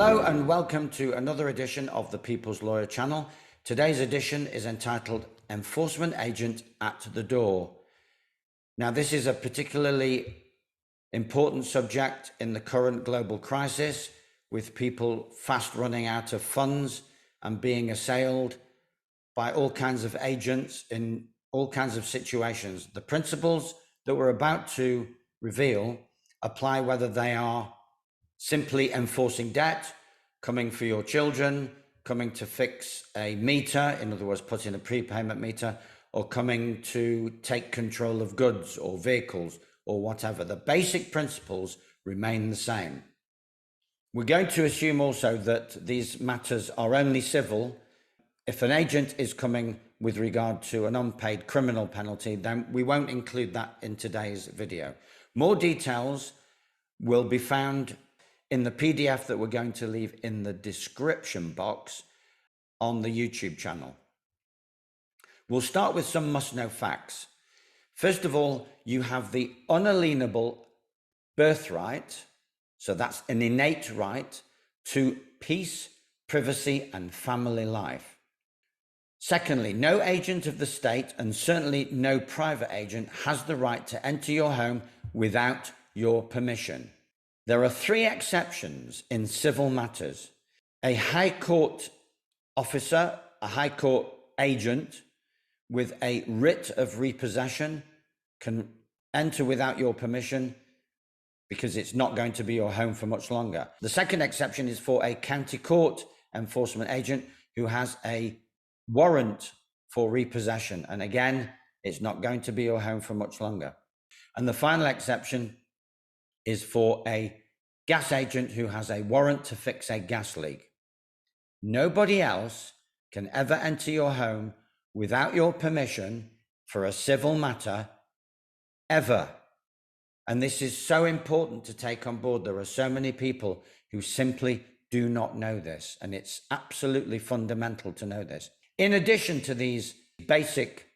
Hello and welcome to another edition of the People's Lawyer channel. Today's edition is entitled Enforcement Agent at the Door. Now, this is a particularly important subject in the current global crisis, with people fast running out of funds and being assailed by all kinds of agents in all kinds of situations. The principles that we're about to reveal apply whether they are simply enforcing debt, coming for your children, coming to fix a meter, in other words, put in a prepayment meter, or coming to take control of goods or vehicles or whatever. The basic principles remain the same. We're going to assume also that these matters are only civil. If an agent is coming with regard to an unpaid criminal penalty, then we won't include that in today's video. More details will be found in the PDF that we're going to leave in the description box on the YouTube channel. We'll start with some must-know facts. First of all, you have the unalienable birthright, so that's an innate right to peace, privacy, and family life. Secondly, no agent of the state, and certainly no private agent, has the right to enter your home without your permission. There are three exceptions in civil matters. A High Court officer, a High Court agent with a writ of repossession can enter without your permission because it's not going to be your home for much longer. The second exception is for a county court enforcement agent who has a warrant for repossession. And again, it's not going to be your home for much longer. And the final exception is for a gas agent who has a warrant to fix a gas leak. Nobody else can ever enter your home without your permission for a civil matter, ever. And this is so important to take on board. There are so many people who simply do not know this, and it's absolutely fundamental to know this. In addition to these basic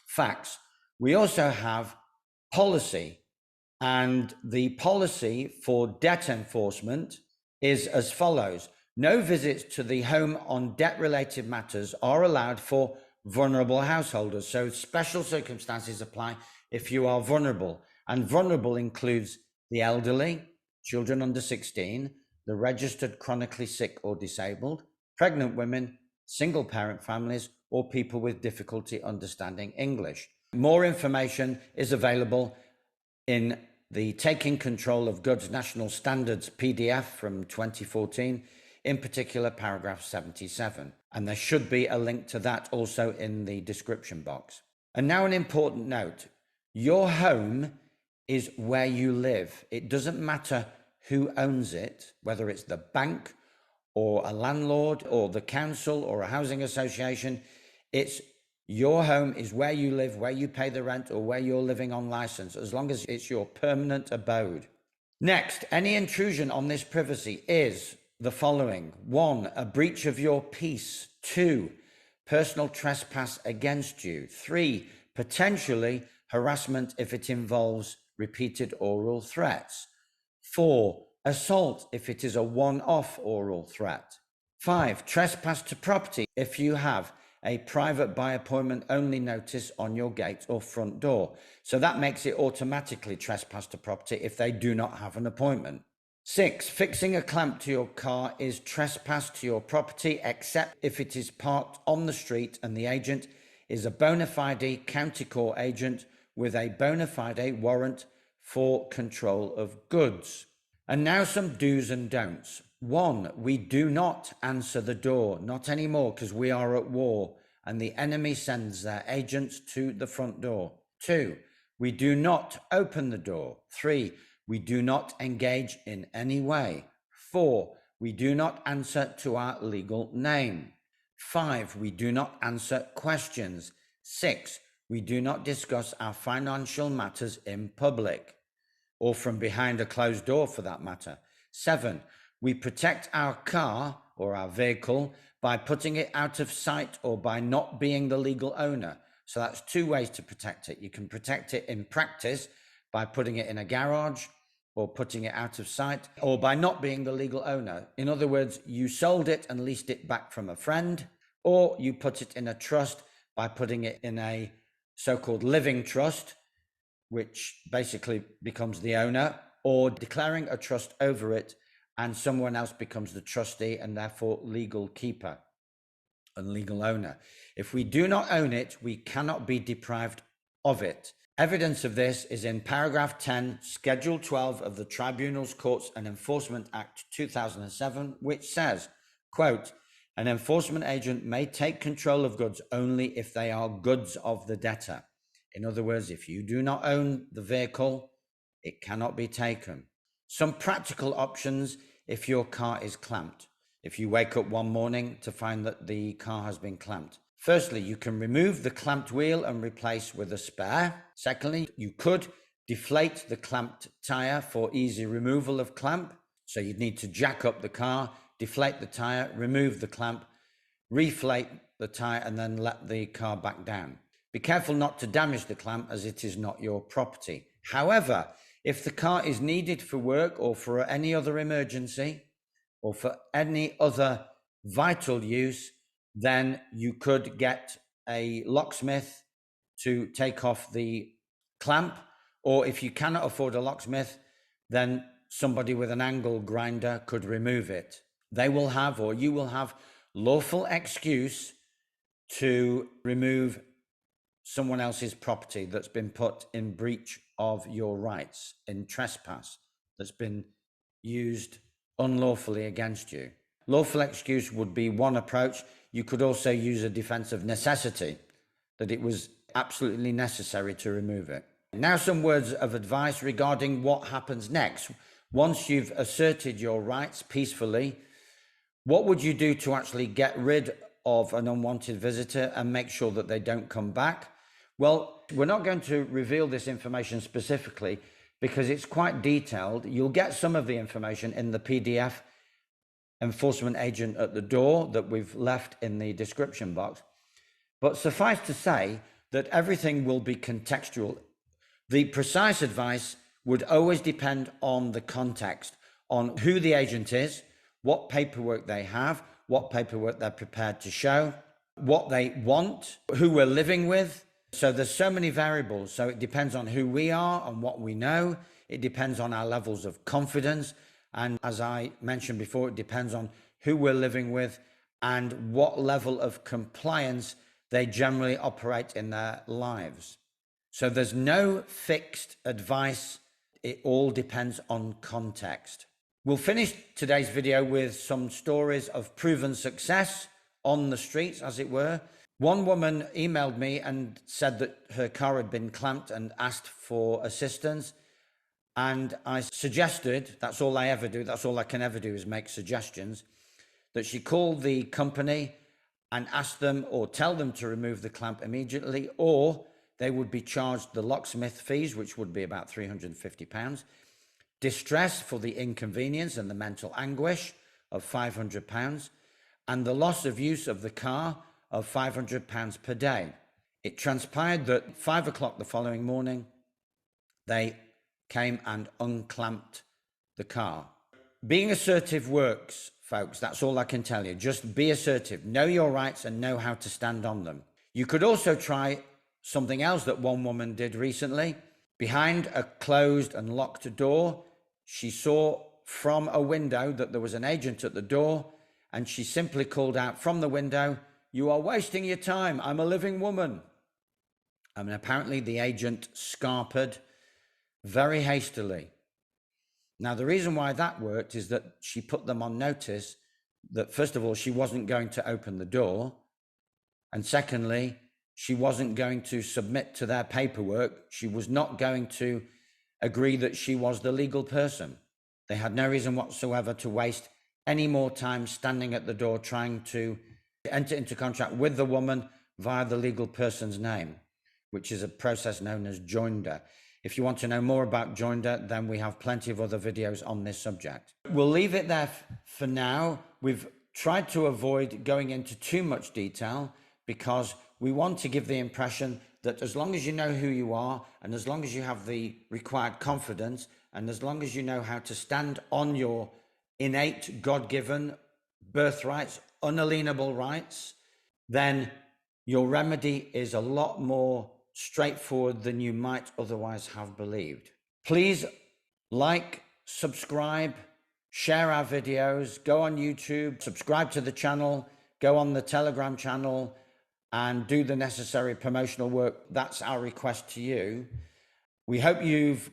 facts, we also have policy. And the policy for debt enforcement is as follows. No visits to the home on debt-related matters are allowed for vulnerable householders. So special circumstances apply if you are vulnerable. And vulnerable includes the elderly, children under 16, the registered chronically sick or disabled, pregnant women, single-parent families, or people with difficulty understanding English. More information is available in the Taking Control of Goods National Standards PDF from 2014, in particular paragraph 77. And there should be a link to that also in the description box. And now an important note. Your home is where you live. It doesn't matter who owns it, whether it's the bank or a landlord or the council or a housing association. It's your home is where you live, where you pay the rent, or where you're living on license, as long as it's your permanent abode. Next, any intrusion on this privacy is the following. 1, a breach of your peace. 2, personal trespass against you. 3, potentially harassment if it involves repeated oral threats. 4, assault if it is a one-off oral threat. 5, trespass to property if you have a private by appointment only notice on your gate or front door. So that makes it automatically trespass to property if they do not have an appointment. 6, fixing a clamp to your car is trespass to your property, except if it is parked on the street and the agent is a bona fide county court agent with a bona fide warrant for control of goods. And now some do's and don'ts. 1, we do not answer the door, not anymore, because we are at war and the enemy sends their agents to the front door. 2, we do not open the door. 3, we do not engage in any way. 4, we do not answer to our legal name. 5, we do not answer questions. 6, we do not discuss our financial matters in public, or from behind a closed door for that matter. 7, we protect our car or our vehicle by putting it out of sight or by not being the legal owner. So that's 2 ways to protect it. You can protect it in practice by putting it in a garage or putting it out of sight, or by not being the legal owner. In other words, you sold it and leased it back from a friend, or you put it in a trust by putting it in a so-called living trust, which basically becomes the owner, or declaring a trust over it and someone else becomes the trustee and therefore legal keeper and legal owner. If we do not own it, we cannot be deprived of it. Evidence of this is in paragraph 10, Schedule 12 of the Tribunals, Courts and Enforcement Act 2007, which says, quote, an enforcement agent may take control of goods only if they are goods of the debtor. In other words, if you do not own the vehicle, it cannot be taken. Some practical options if your car is clamped. If you wake up one morning to find that the car has been clamped. Firstly, you can remove the clamped wheel and replace with a spare. Secondly, you could deflate the clamped tire for easy removal of clamp. So you'd need to jack up the car, deflate the tire, remove the clamp, reflate the tire, and then let the car back down. Be careful not to damage the clamp as it is not your property. However, if the car is needed for work or for any other emergency or for any other vital use, then you could get a locksmith to take off the clamp, or if you cannot afford a locksmith, then somebody with an angle grinder could remove it. They will have, or you will have, lawful excuse to remove someone else's property that's been put in breach of your rights, in trespass, that's been used unlawfully against you. Lawful excuse would be one approach. You could also use a defense of necessity, that it was absolutely necessary to remove it. Now some words of advice regarding what happens next. Once you've asserted your rights peacefully, what would you do to actually get rid of an unwanted visitor and make sure that they don't come back? Well, we're not going to reveal this information specifically because it's quite detailed. You'll get some of the information in the PDF enforcement agent at the door that we've left in the description box. But suffice to say that everything will be contextual. The precise advice would always depend on the context, on who the agent is, what paperwork they have, what paperwork they're prepared to show, what they want, who we're living with. So there's so many variables. So it depends on who we are and what we know. It depends on our levels of confidence. And as I mentioned before, it depends on who we're living with and what level of compliance they generally operate in their lives. So there's no fixed advice. It all depends on context. We'll finish today's video with some stories of proven success on the streets, as it were. One woman emailed me and said that her car had been clamped and asked for assistance. And I suggested, that's all I ever do, that's all I can ever do is make suggestions, that she called the company and ask them or tell them to remove the clamp immediately, or they would be charged the locksmith fees, which would be about £350, distress for the inconvenience and the mental anguish of £500, and the loss of use of the car of £500 per day. It transpired that 5 o'clock the following morning, they came and unclamped the car. Being assertive works, folks. That's all I can tell you. Just be assertive. Know your rights and know how to stand on them. You could also try something else that one woman did recently. Behind a closed and locked door, she saw from a window that there was an agent at the door, and she simply called out from the window, "You are wasting your time. I'm a living woman." And apparently the agent scarpered very hastily. Now, the reason why that worked is that she put them on notice that, first of all, she wasn't going to open the door. And secondly, she wasn't going to submit to their paperwork. She was not going to agree that she was the legal person. They had no reason whatsoever to waste any more time standing at the door trying to enter into contract with the woman via the legal person's name, which is a process known as joinder. If you want to know more about joinder, then we have plenty of other videos on this subject. We'll leave it there for now. We've tried to avoid going into too much detail because we want to give the impression that as long as you know who you are, and as long as you have the required confidence, and as long as you know how to stand on your innate God-given birthrights, unalienable rights, then your remedy is a lot more straightforward than you might otherwise have believed. Please like, subscribe, share our videos, go on YouTube, subscribe to the channel, go on the Telegram channel, and do the necessary promotional work. That's our request to you. We hope you've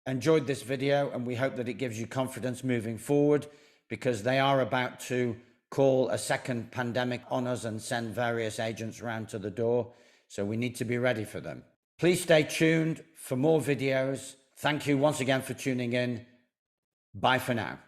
enjoyed this video, and we hope that it gives you confidence moving forward, because they are about to call a second pandemic on us and send various agents around to the door. So we need to be ready for them. Please stay tuned for more videos. Thank you once again for tuning in. Bye for now.